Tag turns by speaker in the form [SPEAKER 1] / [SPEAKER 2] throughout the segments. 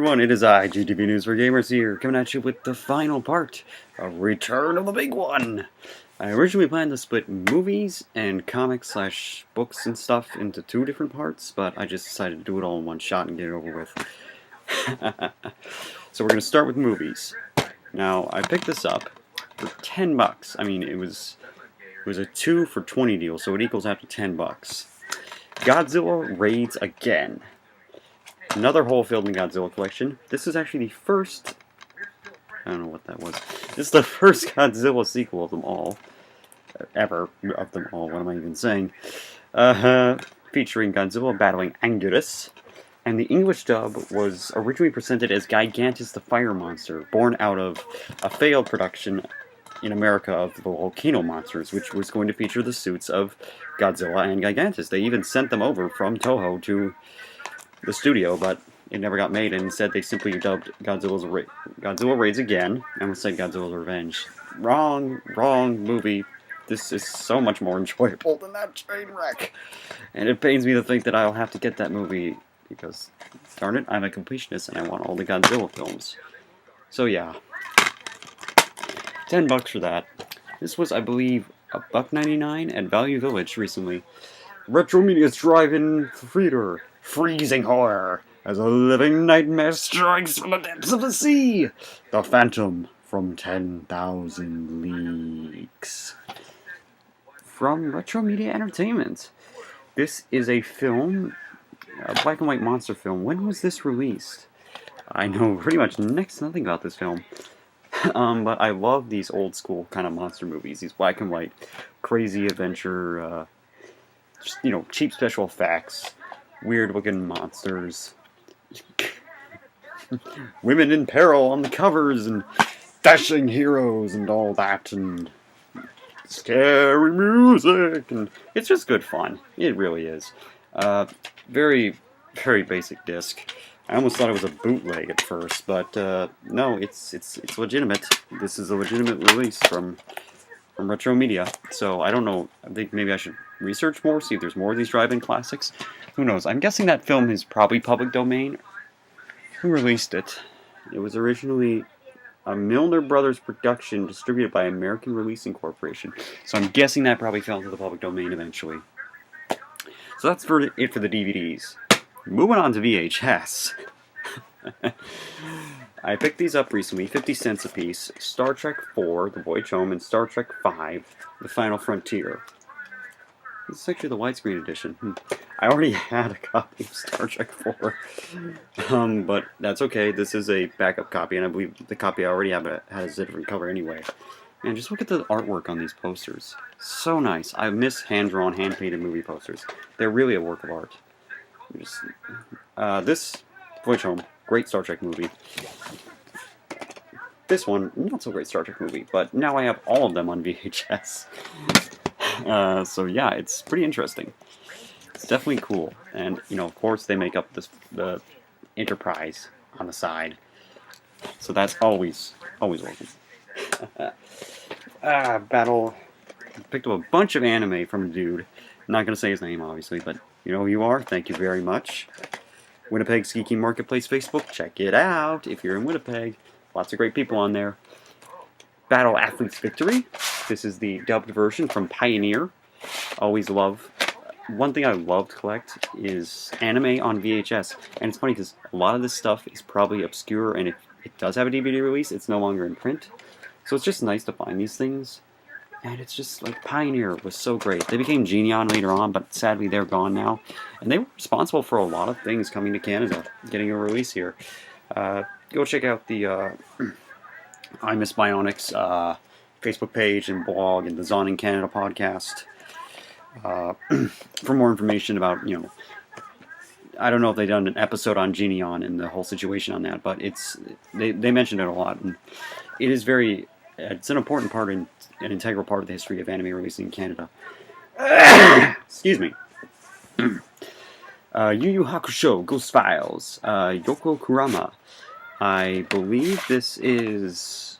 [SPEAKER 1] everyone, it is I, GTV News for Gamers here, coming at you with the final part of Return of the Big One. I originally planned to split movies and comics slash books and stuff into two different parts, but I just decided to do it all in one shot and get it over with. So we're going to start with movies. Now, I picked this up for 10 bucks. I mean, it was a 2 for 20 deal, so it equals out to 10 bucks. Godzilla Raids Again. Another hole filled in the Godzilla collection. This is actually the first... I don't know what that was. This is the first Godzilla sequel of them all. Ever. Of them all. What am I even saying? Featuring Godzilla battling Anguirus. And the English dub was originally presented as Gigantus the Fire Monster, born out of a failed production in America of the Volcano Monsters, which was going to feature the suits of Godzilla and Gigantus. They even sent them over from Toho to the studio, but it never got made, and instead they simply dubbed Godzilla Raids Again, and said Godzilla's Revenge. Wrong movie. This is so much more enjoyable than that train wreck. And it pains me to think that I'll have to get that movie, because, darn it, I'm a completionist and I want all the Godzilla films. So yeah. 10 bucks for that. This was, I believe, $1.99 at Value Village recently. Retro Media's Drive-In Theater. Freezing horror as a living nightmare strikes from the depths of the sea. The Phantom from 10,000 Leagues. From Retro Media Entertainment. This is a film, a black and white monster film. When was this released? I know pretty much next to nothing about this film. But I love these old school kind of monster movies. These black and white, crazy adventure, just, you know, cheap special effects. Weird looking monsters. Women in peril on the covers and dashing heroes and all that and scary music, and it's just good fun. It really is. Very, very basic disc. I almost thought it was a bootleg at first, but no, it's legitimate. This is a legitimate release from Retro Media. So I don't know. I think maybe I should research more, see if there's more of these drive-in classics. Who knows? I'm guessing that film is probably public domain. Who released it? It was originally a Milner Brothers production distributed by American Releasing Corporation. So I'm guessing that probably fell into the public domain eventually. So that's it for the DVDs. Moving on to VHS. I picked these up recently, 50 cents a piece. Star Trek IV, The Voyage Home, and Star Trek V, The Final Frontier. This is actually the widescreen edition. I already had a copy of Star Trek IV. But that's okay. This is a backup copy, and I believe the copy I already have has a different cover anyway. And just look at the artwork on these posters. So nice. I miss hand-drawn, hand-painted movie posters. They're really a work of art. This, Voyage Home, great Star Trek movie. This one, not so great Star Trek movie, but now I have all of them on VHS. So yeah, it's pretty interesting. It's definitely cool, and you know, of course, they make up the Enterprise on the side, so that's always welcome. Battle. Picked up a bunch of anime from a dude. I'm not gonna say his name, obviously, but you know who you are. Thank you very much. Winnipeg's Geeky Marketplace Facebook. Check it out if you're in Winnipeg. Lots of great people on there. Battle Athletes Victory. This is the dubbed version from Pioneer. Always love. One thing I love to collect is anime on VHS. And it's funny because a lot of this stuff is probably obscure, and if it does have a DVD release, it's no longer in print. So it's just nice to find these things. And it's just like Pioneer was so great. They became Genion later on, but sadly they're gone now. And they were responsible for a lot of things coming to Canada, getting a release here. Go check out the I Miss Bionics Facebook page and blog and the Zon in Canada podcast for more information about, you know, I don't know if they've done an episode on Genion and the whole situation on that, but they mentioned it a lot, and it is it's an important part, an integral part of the history of anime releasing in Canada. Excuse me. Yu Yu Hakusho, Ghost Files, Yoko Kurama. I believe this is...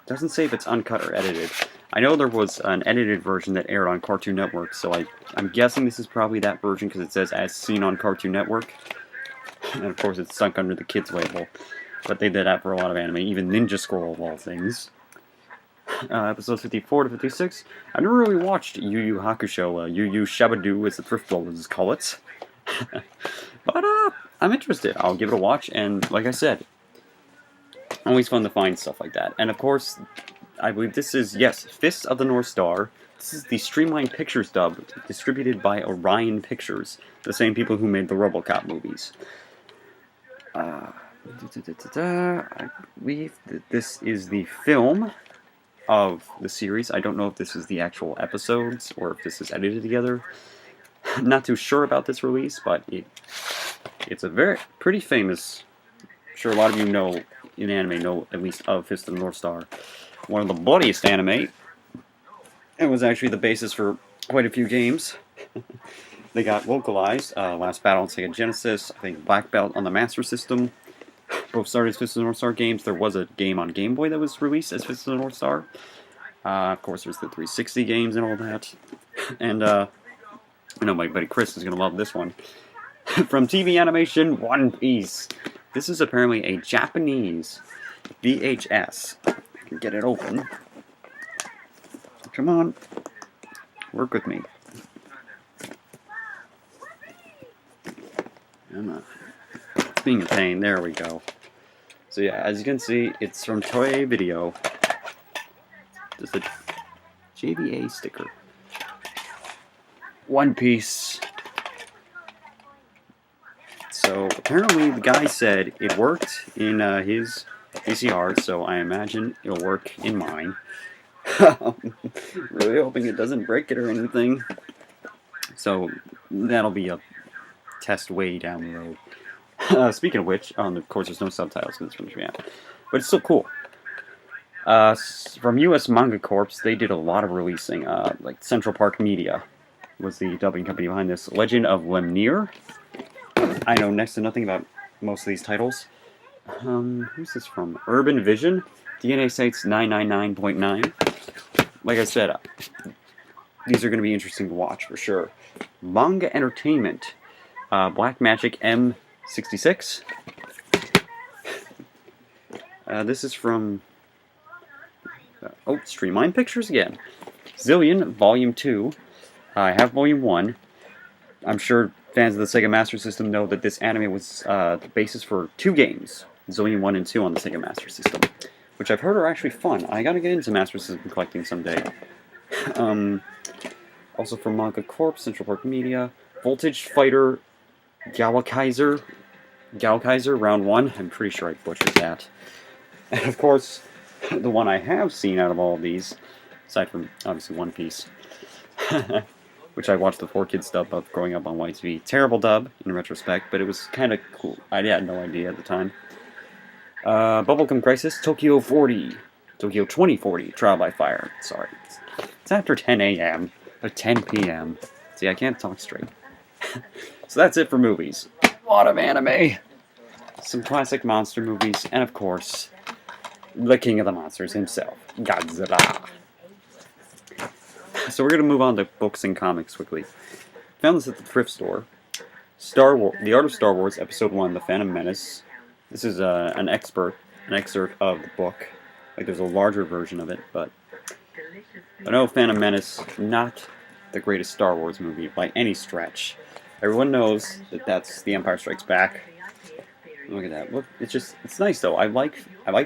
[SPEAKER 1] doesn't say if it's uncut or edited. I know there was an edited version that aired on Cartoon Network, so I'm guessing this is probably that version because it says as seen on Cartoon Network. And of course it's sunk under the kids label. But they did that for a lot of anime, even Ninja Scroll of all things. Episodes 54 to 56. I never really watched Yu Yu Hakusho, Yu Yu Shabadoo as the thrift builders call it. But I'm interested. I'll give it a watch, and like I said, always fun to find stuff like that. And of course, I believe this is, yes, Fist of the North Star. This is the Streamline Pictures dub, distributed by Orion Pictures, the same people who made the RoboCop movies. I believe that this is the film of the series. I don't know if this is the actual episodes or if this is edited together. I'm not too sure about this release, but it's a pretty famous. I'm sure a lot of you know in anime know at least of Fist of the North Star. One of the bloodiest anime. It was actually the basis for quite a few games. They got localized. Last Battle on Sega Genesis. I think Black Belt on the Master System. Both started as Fist of the North Star games. There was a game on Game Boy that was released as Fist of the North Star. Of course, there's the 360 games and all that. And I know my buddy Chris is going to love this one. From TV animation, One Piece. This is apparently a Japanese VHS. I can get it open. Come on. Work with me. It's being a pain. There we go. So yeah, as you can see, it's from Toei Video. Just a JVA sticker. One Piece. So apparently the guy said it worked in his VCR, so I imagine it'll work in mine. Really hoping it doesn't break it or anything. So that'll be a test way down the road. Speaking of which, of course there's no subtitles because it's from Japan, but it's still cool. From US Manga Corps, they did a lot of releasing. Like Central Park Media was the dubbing company behind this. Legend of Lemnir. I know next to nothing about most of these titles. Who's this from? Urban Vision. DNA Sites 999.9. Like I said, these are going to be interesting to watch for sure. Manga Entertainment. Black Magic M66. This is from... Streamline Pictures again. Zillion, Volume 2. I have Volume 1. I'm sure fans of the Sega Master System know that this anime was the basis for 2 games. Zillion 1 and 2 on the Sega Master System. Which I've heard are actually fun. I gotta get into Master System collecting someday. Also from Manga Corp, Central Park Media. Voltage Fighter Gaukaiser, Round 1. I'm pretty sure I butchered that. And of course, the one I have seen out of all of these, aside from obviously One Piece, which I watched the 4Kids dub of growing up on YTV. Terrible dub in retrospect, but it was kind of cool. I had no idea at the time. Bubblegum Crisis, Tokyo 2040, Trial by Fire. Sorry, it's after 10 a.m. or 10 p.m. See, I can't talk straight. So that's it for movies. A lot of anime, some classic monster movies, and of course, the king of the monsters himself, Godzilla. So we're going to move on to books and comics quickly. Found this at the thrift store. The Art of Star Wars, Episode 1, The Phantom Menace. This is an excerpt of the book. Like, there's a larger version of it, but I know Phantom Menace, not the greatest Star Wars movie by any stretch. Everyone knows that that's The Empire Strikes Back. Look at that. Look, it's nice though. I like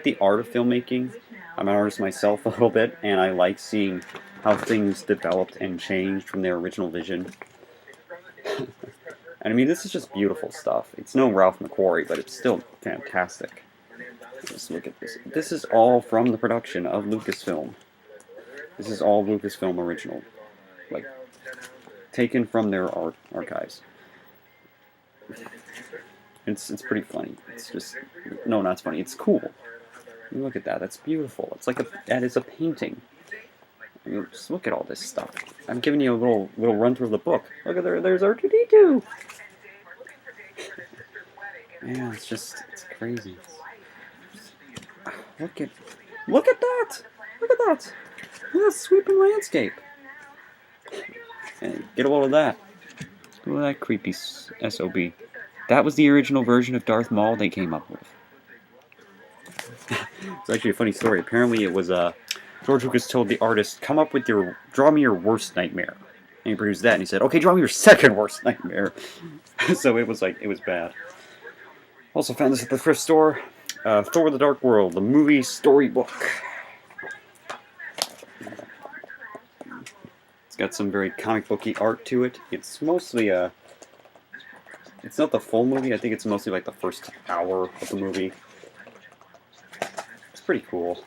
[SPEAKER 1] the art of filmmaking. I'm an artist myself a little bit, and I like seeing how things developed and changed from their original vision. And I mean, this is just beautiful stuff. It's no Ralph McQuarrie, but it's still fantastic. Just look at this. This is all from the production of Lucasfilm. This is all Lucasfilm original. Like, taken from their archives. It's pretty funny. It's just... No, not funny. It's cool. Look at that. That's beautiful. It's like that is a painting. I mean, just look at all this stuff. I'm giving you a little run through the book. Look at there's R2-D2. Yeah, it's crazy. Look at that! Look at that! Look at that sweeping landscape. Hey, get a load of that. Look at that creepy SOB. That was the original version of Darth Maul they came up with. It's actually a funny story. Apparently it was George Lucas told the artist, draw me your worst nightmare. And he produced that, and he said, okay, draw me your second worst nightmare. So it was bad. Also found this at the thrift store. Thor: The Dark World, the movie storybook. It's got some very comic booky art to it. It's mostly it's not the full movie. I think it's mostly like the first hour of the movie. It's pretty cool.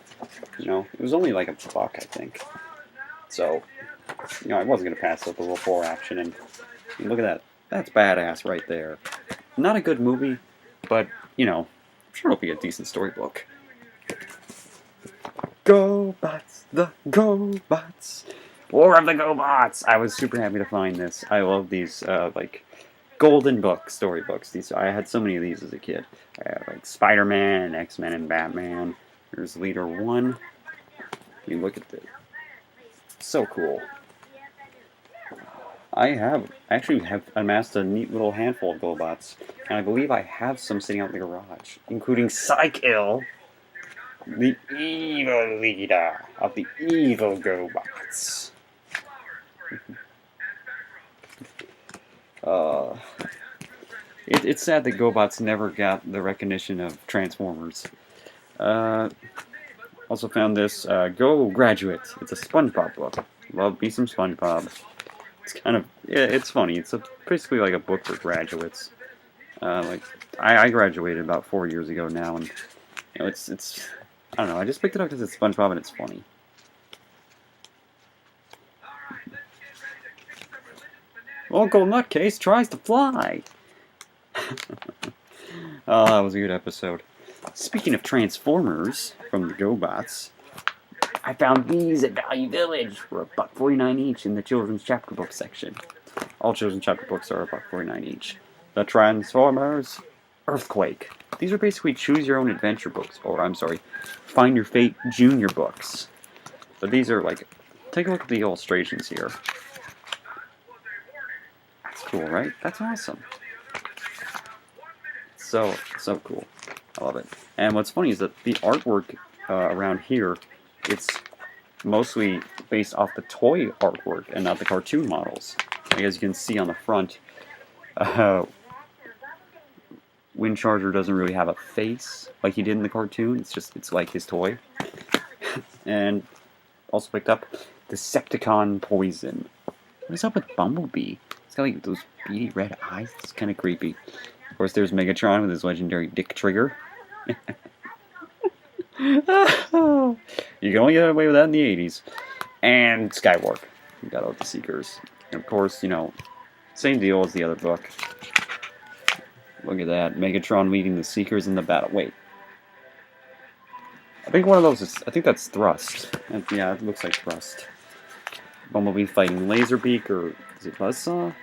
[SPEAKER 1] You know, it was only like $1, I think. So, you know, I wasn't gonna pass up the little 4 action, and look at that. That's badass right there. Not a good movie, but you know, I'm sure it'll be a decent storybook. GoBots, the GoBots, War of the GoBots. I was super happy to find this. I love these like golden book storybooks. I had so many of these as a kid. I had like Spider-Man, X-Men, and Batman. Here's Leader 1. You look at this. So cool. I actually have amassed a neat little handful of GoBots, and I believe I have some sitting out in the garage, including Psykill, the evil leader of the evil GoBots. It's sad that GoBots never got the recognition of Transformers. Also found this, Go Graduate. It's a SpongeBob book. Love me some SpongeBob. It's kind of, yeah, it's funny. It's basically like a book for graduates. Like, I graduated about 4 years ago now, and you know, it's I don't know. I just picked it up because it's SpongeBob and it's funny. Uncle Nutcase tries to fly. Oh, that was a good episode. Speaking of Transformers from the GoBots, I found these at Value Village for $1.49 each in the children's chapter book section. All children's chapter books are $1.49 each. The Transformers Earthquake. These are basically choose your own adventure books, or I'm sorry, Find Your Fate junior books. But these are like, take a look at the illustrations here. That's cool, right? That's awesome. So cool. I love it. And what's funny is that the artwork around here, it's mostly based off the toy artwork and not the cartoon models. Like, as you can see on the front, Windcharger doesn't really have a face like he did in the cartoon. It's like his toy. And also picked up Decepticon Poison. What is up with Bumblebee? It's got like those beady red eyes. It's kind of creepy. Of course, there's Megatron with his legendary Dick Trigger. You can only get away with that in the 80s. And Skywarp. We got all the Seekers. And of course, you know, same deal as the other book. Look at that. Megatron leading the Seekers in the battle. Wait. I think one of those is... I think that's Thrust. Yeah, it looks like Thrust. Bumblebee fighting Laserbeak, or is it Buzzsaw?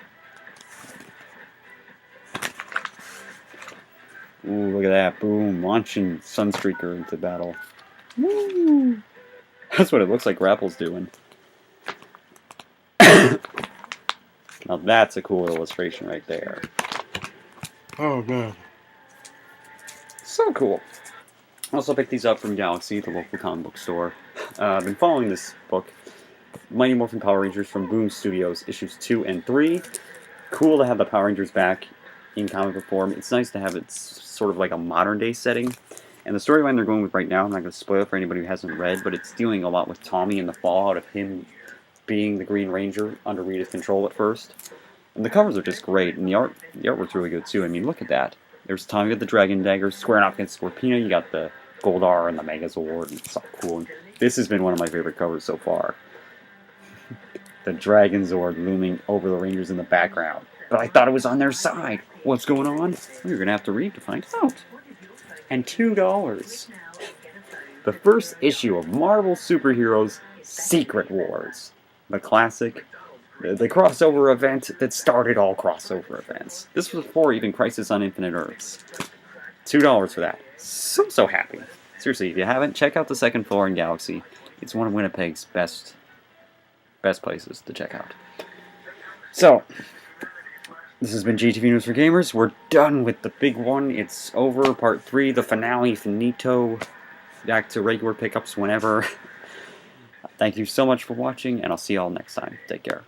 [SPEAKER 1] Ooh, look at that. Boom. Launching Sunstreaker into battle. Woo! That's what it looks like Grapple's doing. Now that's a cool illustration right there. Oh, man. So cool. I also picked these up from Galaxy, the local comic book store. I've been following this book, Mighty Morphin Power Rangers from Boom Studios, issues 2 and 3. Cool to have the Power Rangers back in comic book form. It's nice to have it sort of like a modern day setting. And the storyline they're going with right now, I'm not going to spoil it for anybody who hasn't read, but it's dealing a lot with Tommy and the fallout of him being the Green Ranger under Rita's control at first. And the covers are just great, and the artwork's really good too. I mean, look at that. There's Tommy with the Dragon Dagger, squaring off against Scorpina. You got the Goldar and the Megazord, and it's so cool. And this has been one of my favorite covers so far. The Dragon Zord looming over the Rangers in the background. But I thought it was on their side. What's going on? Well, you're going to have to read to find out. And $2. The first issue of Marvel Superheroes Secret Wars. The classic, the crossover event that started all crossover events. This was before even Crisis on Infinite Earths. $2 for that. So happy. Seriously, if you haven't, check out the second floor in Galaxy. It's one of Winnipeg's best places to check out. So, This has been GTV News for Gamers. We're done with the big one. It's over. Part 3, the finale, finito. Back to regular pickups whenever. Thank you so much for watching, and I'll see y'all next time. Take care.